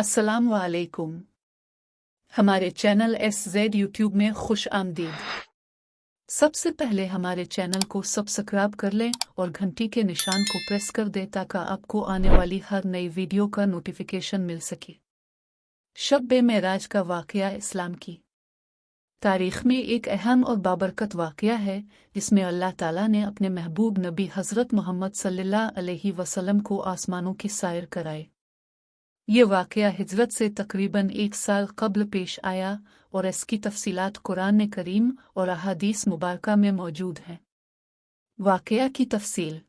अस्सलाम वालेकुम। हमारे चैनल SZ यूट्यूब में खुश आमदीद। सबसे पहले हमारे चैनल को सब्सक्राइब कर लें और घंटी के निशान को प्रेस कर दें ताकि आपको आने वाली हर नई वीडियो का नोटिफिकेशन मिल सके। शब-ए-मेराज का वाक़या इस्लाम की तारीख़ में एक अहम और बाबरकत वाक़या है जिसमें अल्लाह ताला ने अपने महबूब नबी हज़रत मोहम्मद सल्लल्लाहु अलैहि वसल्लम को आसमानों की सैर कराए। ये वाक़या हिजरत से तकरीबन 1 साल कब्ल पेश आया और इसकी तफसीलात कुरान करीम और अहादीस मुबारका में मौजूद हैं। वाक़या की तफसील।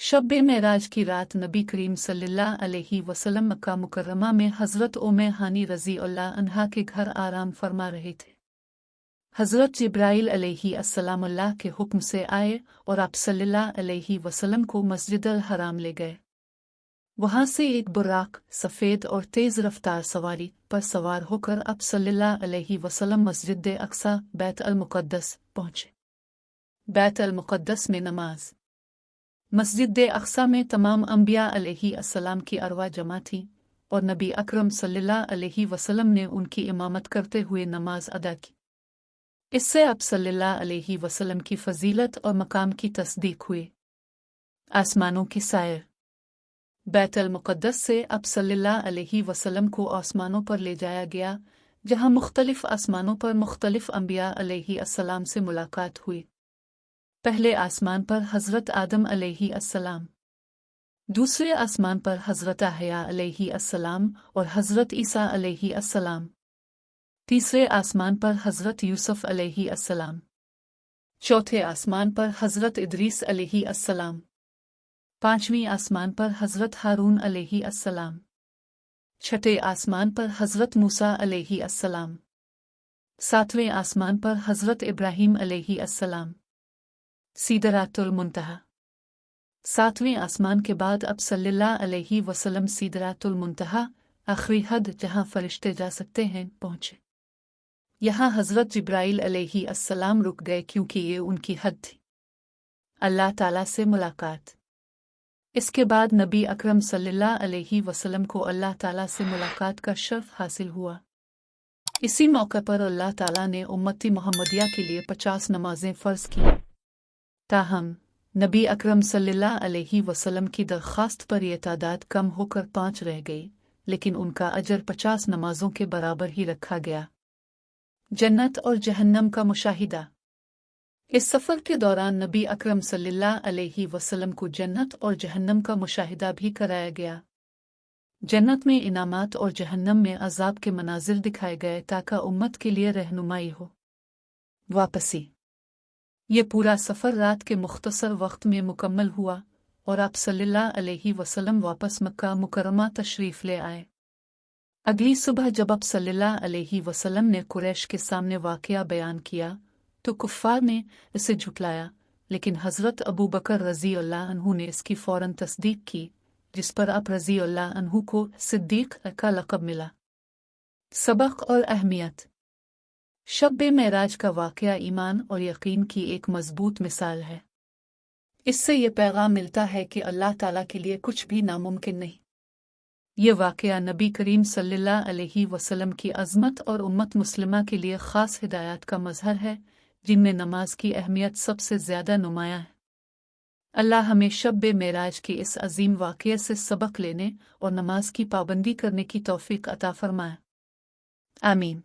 शब-ए-मेराज की रात नबी करीम सल्लल्लाहु अलैहि वसल्लम मक्का मुकर्रमा में हज़रत उम्मे हानी रज़ी अल्लाह अन्हा के घर आराम फरमा रहे थे। हज़रत जिब्राइल अलैहि अस्सलाम अल्लाह के हुक्म से आए और आप सल्लल्लाहु अलैहि वसल्लम को मस्जिद अल हराम ले गए। वहां से एक बुराक सफ़ेद और तेज़ रफ्तार सवारी पर सवार होकर आप सल्लल्लाहु अलैहि वसल्लम मस्जिद अक्सा बैत अल मुक़द्दस पहुँचे। बैत अल मुक़द्दस में नमाज। मस्जिद अक्सा में तमाम अंबिया अलैहि अस्सलाम की अरवा जमा थी और नबी अकरम सल्लल्लाहु अलैहि वसल्लम ने उनकी इमामत करते हुए नमाज अदा की। इससे आप सल्लल्लाहु अलैहि वसल्लम की फ़जीलत और मकाम की तस्दीक हुई। आसमानों की सैर। बैत अल मुक़द्दस से अब सल्लल्लाहु अलैहि वसल्लम को आसमानों पर ले जाया गया जहां मुख्तलिफ आसमानों पर मुख्तलिफ अंबिया अलैहि अस्सलाम से मुलाकात हुई। पहले आसमान पर हज़रत आदम अलैहि अस्सलाम, दूसरे आसमान पर हज़रत यहया अलैहि अस्सलाम और हज़रत ईसा अलैहि अस्सलाम, तीसरे आसमान पर हज़रत यूसुफ अलैहि अस्सलाम, चौथे आसमान पर हज़रत इदरीस अलैहि अस्सलाम, पांचवीं आसमान पर हज़रत हारून अलैहि अस्सलाम, छठे आसमान पर हज़रत मूसा अलैहि अस्सलाम, सातवें आसमान पर हज़रत इब्राहीम अलैहि अस्सलाम, सीदरातुल मुंतहा। सातवें आसमान के बाद अब सल्लल्लाहु अलैहि वसल्लम सीदरातुल मुंतहा, आखिरी हद जहां फरिश्ते जा सकते हैं, पहुंचे। यहाँ हज़रत जिब्राइल अलैहि अस्सलाम रुक गए क्योंकि ये उनकी हद थी। अल्लाह ताला से मुलाकात। इसके बाद नबी अकरम सल्लल्लाहु अलैहि वसल्लम को अल्लाह ताला से मुलाकात का शर्फ हासिल हुआ। इसी मौके पर अल्लाह ताला ने उम्मती मोहम्मदिया के लिए 50 नमाजें फ़र्ज़ की। ताहम नबी अकरम सल्लल्लाहु अलैहि वसल्लम की दरख्वास्त पर यह तादाद कम होकर 5 रह गई, लेकिन उनका अजर 50 नमाजों के बराबर ही रखा गया। जन्नत और जहन्नम का मुशाहिदा। इस सफ़र के दौरान नबी अकरम सल्लल्लाहु अलैहि वसल्लम को जन्नत और जहन्नम का मुशाहिदा भी कराया गया। जन्नत में इनामात और जहन्नम में अज़ाब के मनाजिर दिखाए गए ताकि उम्मत के लिए रहनुमाई हो। वापसी। ये पूरा सफ़र रात के मुख्तसर वक्त में मुकम्मल हुआ और आप सल्लल्लाहु अलैहि वसल्लम वापस मक्का मुकर्रमा तशरीफ़ ले आए। अगली सुबह जब आप सल्लल्लाहु अलैहि वसल्लम ने कुरैश के सामने वाक़या बयान किया तो कुफ़ार ने इसे झुटलाया, लेकिन हज़रत अबू बकर रज़ी अल्लाह अन्हु ने इसकी फ़ौरन तस्दीक की, जिस पर आप रज़ी अल्लाह अन्हु को सिद्दीक़ का लक़ब मिला। सबक और अहमियत। शब-ए-मेराज का वाक़या ईमान और यकीन की एक मज़बूत मिसाल है। इससे ये पैगाम मिलता है कि अल्लाह ताला के लिए कुछ भी नामुमकिन नहीं। ये वाक़या नबी करीम सल्लल्लाहु अलैहि वसल्लम की अज़मत और उम्मत मुस्लिमा के लिए ख़ास हिदायत का मज़हर है, जिनमें नमाज की अहमियत सबसे ज़्यादा नुमायाँ है। अल्लाह हमें शब-ए-मेराज के इस अज़ीम वाक़ये से सबक लेने और नमाज की पाबंदी करने की तौफ़ीक़ अता फ़रमाए। आमीन।